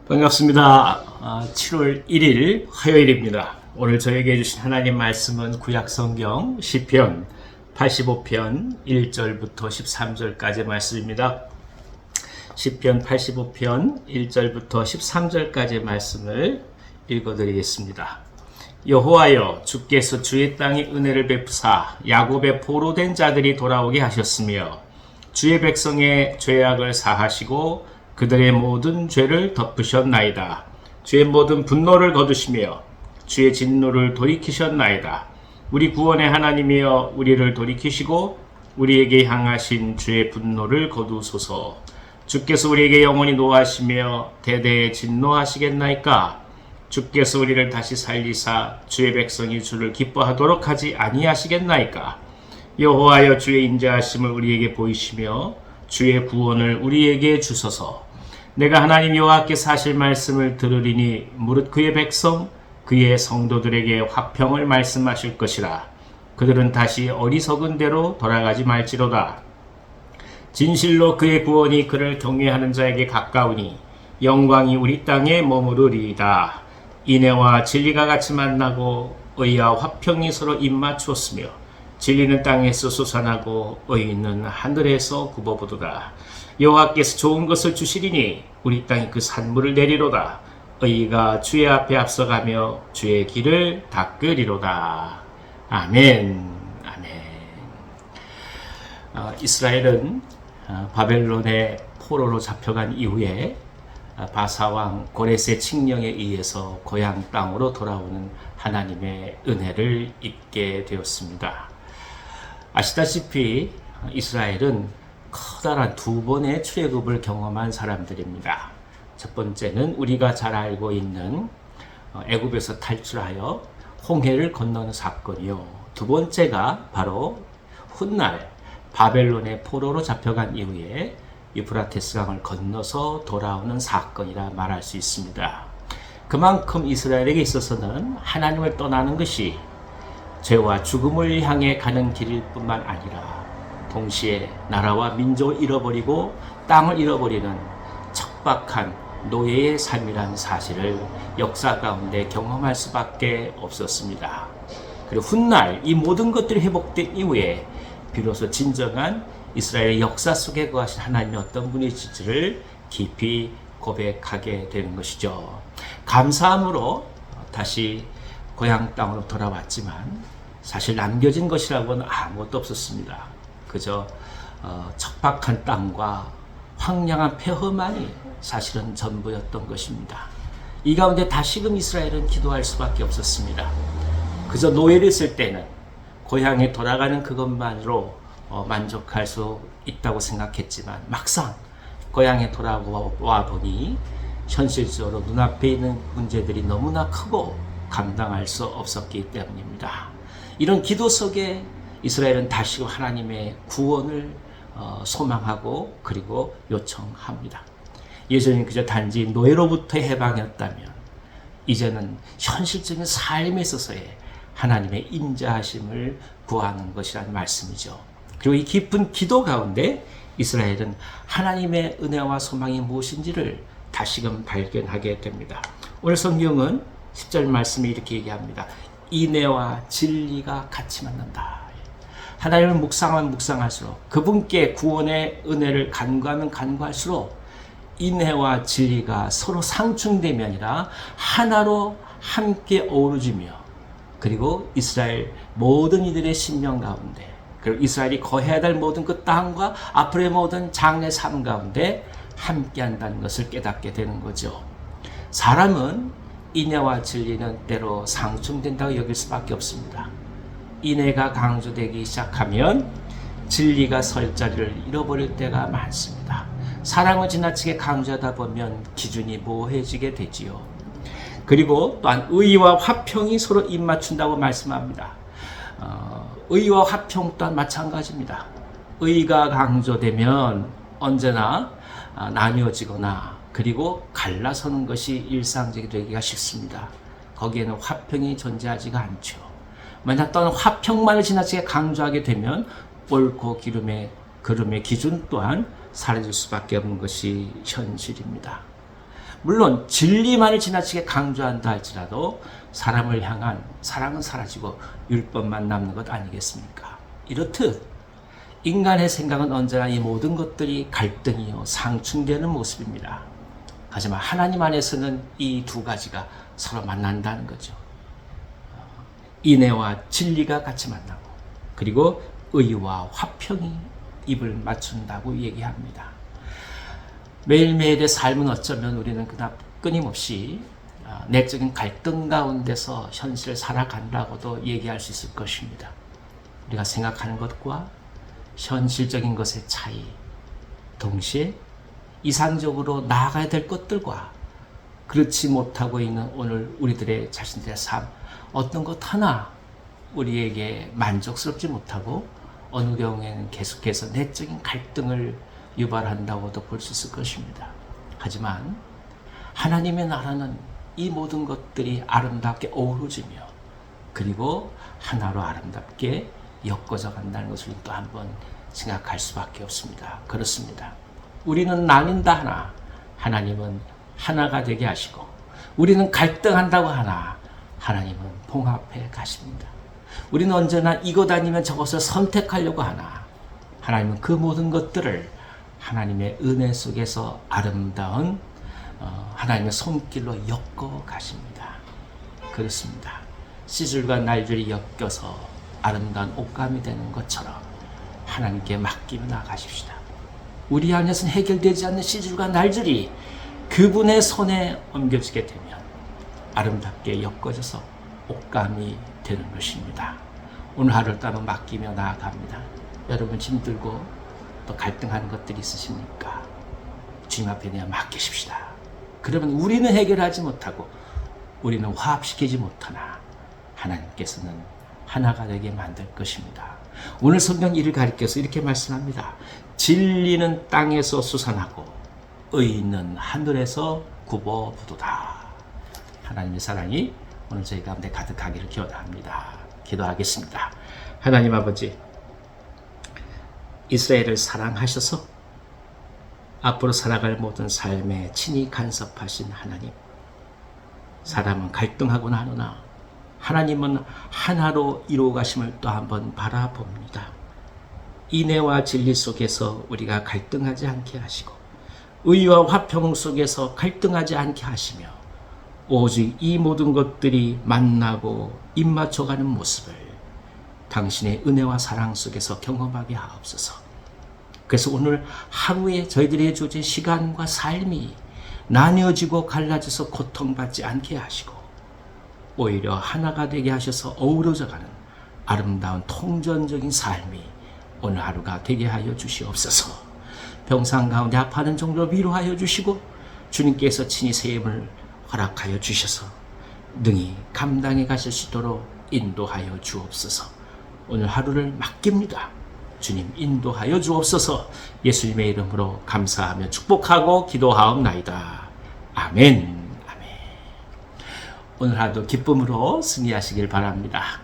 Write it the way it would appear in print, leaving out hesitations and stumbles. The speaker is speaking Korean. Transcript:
반갑습니다. 7월 1일 화요일입니다. 오늘 저에게 주신 하나님 말씀은 구약성경 시편 85편 1절부터 13절까지 말씀입니다. 시편 85편 1절부터 13절까지 말씀을 읽어드리겠습니다. 여호와여, 주께서 주의 땅에 은혜를 베푸사 야곱의 포로된 자들이 돌아오게 하셨으며 주의 백성의 죄악을 사하시고 그들의 모든 죄를 덮으셨나이다. 주의 모든 분노를 거두시며 주의 진노를 돌이키셨나이다. 우리 구원의 하나님이여, 우리를 돌이키시고 우리에게 향하신 주의 분노를 거두소서. 주께서 우리에게 영원히 노하시며 대대에 진노하시겠나이까? 주께서 우리를 다시 살리사 주의 백성이 주를 기뻐하도록 하지 아니하시겠나이까? 여호와여, 주의 인자하심을 우리에게 보이시며 주의 구원을 우리에게 주소서. 내가 하나님 여호와께서 하실 말씀을 들으리니 무릇 그의 백성 그의 성도들에게 화평을 말씀하실 것이라. 그들은 다시 어리석은 대로 돌아가지 말지로다. 진실로 그의 구원이 그를 경외하는 자에게 가까우니 영광이 우리 땅에 머무르리이다. 인애와 진리가 같이 만나고 의와 화평이 서로 입맞추었으며 진리는 땅에서 솟아나고 의는 하늘에서 굽어보도다. 여호와께서 좋은 것을 주시리니 우리 땅에 그 산물을 내리로다. 의가 주의 앞에 앞서가며 주의 길을 닦으리로다. 아멘. 아멘. 이스라엘은 바벨론의 포로로 잡혀간 이후에 바사왕 고레스의 칙령에 의해서 고향 땅으로 돌아오는 하나님의 은혜를 입게 되었습니다. 아시다시피 이스라엘은 커다란 두 번의 출애굽을 경험한 사람들입니다. 첫 번째는 우리가 잘 알고 있는 애굽에서 탈출하여 홍해를 건너는 사건이요. 두 번째가 바로 훗날 바벨론의 포로로 잡혀간 이후에 유프라테스 강을 건너서 돌아오는 사건이라 말할 수 있습니다. 그만큼 이스라엘에게 있어서는 하나님을 떠나는 것이 죄와 죽음을 향해 가는 길일 뿐만 아니라 동시에 나라와 민족을 잃어버리고 땅을 잃어버리는 척박한 노예의 삶이라는 사실을 역사 가운데 경험할 수밖에 없었습니다. 그리고 훗날 이 모든 것들이 회복된 이후에 비로소 진정한 이스라엘의 역사 속에 거하신 하나님이 어떤 분이실지를 깊이 고백하게 되는 것이죠. 감사함으로 다시 고향 땅으로 돌아왔지만 사실 남겨진 것이라고는 아무것도 없었습니다. 그저 척박한 땅과 황량한 폐허만이 사실은 전부였던 것입니다. 이 가운데 다시금 이스라엘은 기도할 수밖에 없었습니다. 그저 노예를 있을 때는 고향에 돌아가는 그것만으로 만족할 수 있다고 생각했지만 막상 고향에 돌아와 보니 현실적으로 눈앞에 있는 문제들이 너무나 크고 감당할 수 없었기 때문입니다. 이런 기도 속에 이스라엘은 다시금 하나님의 구원을 소망하고 그리고 요청합니다. 예전엔 그저 단지 노예로부터 해방이었다면 이제는 현실적인 삶에 있어서의 하나님의 인자하심을 구하는 것이라는 말씀이죠. 그리고 이 깊은 기도 가운데 이스라엘은 하나님의 은혜와 소망이 무엇인지를 다시금 발견하게 됩니다. 오늘 성경은 10절 말씀에 이렇게 얘기합니다. 인애와 진리가 같이 만난다. 하나님을 묵상하면 묵상할수록 그분께 구원의 은혜를 간구하면 간구할수록 인애와 진리가 서로 상충됨이 아니라 하나로 함께 어우러지며 그리고 이스라엘 모든 이들의 심령 가운데 그리고 이스라엘이 거해야 될 모든 그 땅과 앞으로의 모든 장래 삶 가운데 함께 한다는 것을 깨닫게 되는 거죠. 사람은 인애와 진리는 때로 상충된다고 여길 수밖에 없습니다. 인애가 강조되기 시작하면 진리가 설 자리를 잃어버릴 때가 많습니다. 사랑을 지나치게 강조하다 보면 기준이 모호해지게 되지요. 그리고 또한 의와 화평이 서로 입맞춘다고 말씀합니다. 의와 화평 또한 마찬가지입니다. 의가 강조되면 언제나 나뉘어지거나 그리고 갈라서는 것이 일상적이 되기가 쉽습니다. 거기에는 화평이 존재하지가 않죠. 만약 또한 화평만을 지나치게 강조하게 되면 옳고 그름의 기준 또한 사라질 수밖에 없는 것이 현실입니다. 물론 진리만을 지나치게 강조한다 할지라도 사람을 향한 사랑은 사라지고 율법만 남는 것 아니겠습니까? 이렇듯 인간의 생각은 언제나 이 모든 것들이 갈등이요 상충되는 모습입니다. 하지만 하나님 안에서는 이 두 가지가 서로 만난다는 거죠. 인애와 진리가 같이 만나고 그리고 의와 화평이 입을 맞춘다고 얘기합니다. 매일매일의 삶은 어쩌면 우리는 그냥 끊임없이 내적인 갈등 가운데서 현실을 살아간다고도 얘기할 수 있을 것입니다. 우리가 생각하는 것과 현실적인 것의 차이, 동시에 이상적으로 나아가야 될 것들과 그렇지 못하고 있는 오늘 우리들의 자신들의 삶, 어떤 것 하나 우리에게 만족스럽지 못하고 어느 경우에는 계속해서 내적인 갈등을 유발한다고도 볼 수 있을 것입니다. 하지만 하나님의 나라는 이 모든 것들이 아름답게 어우러지며 그리고 하나로 아름답게 엮어져 간다는 것을 또 한번 생각할 수밖에 없습니다. 그렇습니다. 우리는 나뉜다 하나 하나님은 하나가 되게 하시고 우리는 갈등한다고 하나 하나님은 봉합해 가십니다. 우리는 언제나 이것 아니면 저것을 선택하려고 하나 하나님은 그 모든 것들을 하나님의 은혜 속에서 아름다운 하나님의 손길로 엮어 가십니다. 그렇습니다. 씨줄과 날줄이 엮여서 아름다운 옷감이 되는 것처럼 하나님께 맡기며 나가십시다. 우리 안에서는 해결되지 않는 씨줄과 날줄이 그분의 손에 옮겨지게 되면 아름답게 엮어져서 옷감이 되는 것입니다. 오늘 하루를 또 한번 맡기며 나아갑니다. 여러분 힘들고 또 갈등하는 것들이 있으십니까? 주님 앞에 내어 맡기십시다. 그러면 우리는 해결하지 못하고 우리는 화합시키지 못하나 하나님께서는 하나가 되게 만들 것입니다. 오늘 성경 이를 가리켜서 이렇게 말씀합니다. 진리는 땅에서 솟아나고 의는 하늘에서 굽어부도다. 하나님의 사랑이 오늘 저희 가운데 가득하기를 기원합니다. 기도하겠습니다. 하나님 아버지, 이스라엘을 사랑하셔서 앞으로 살아갈 모든 삶에 친히 간섭하신 하나님, 사람은 갈등하고는 하노나 하나님은 하나로 이루어 가심을 또 한번 바라봅니다. 인애와 진리 속에서 우리가 갈등하지 않게 하시고 의와 화평 속에서 갈등하지 않게 하시며 오직 이 모든 것들이 만나고 입맞춰가는 모습을 당신의 은혜와 사랑 속에서 경험하게 하옵소서. 그래서 오늘 하루에 저희들의 주어진 시간과 삶이 나뉘어지고 갈라져서 고통받지 않게 하시고 오히려 하나가 되게 하셔서 어우러져가는 아름다운 통전적인 삶이 오늘 하루가 되게 하여 주시옵소서. 병상 가운데 아파하는 종들 위로하여 주시고 주님께서 친히 세임을 허락하여 주셔서 능히 감당해 가실 수 있도록 인도하여 주옵소서. 오늘 하루를 맡깁니다. 주님 인도하여 주옵소서. 예수님의 이름으로 감사하며 축복하고 기도하옵나이다. 아멘. 아멘. 오늘 하루도 기쁨으로 승리하시길 바랍니다.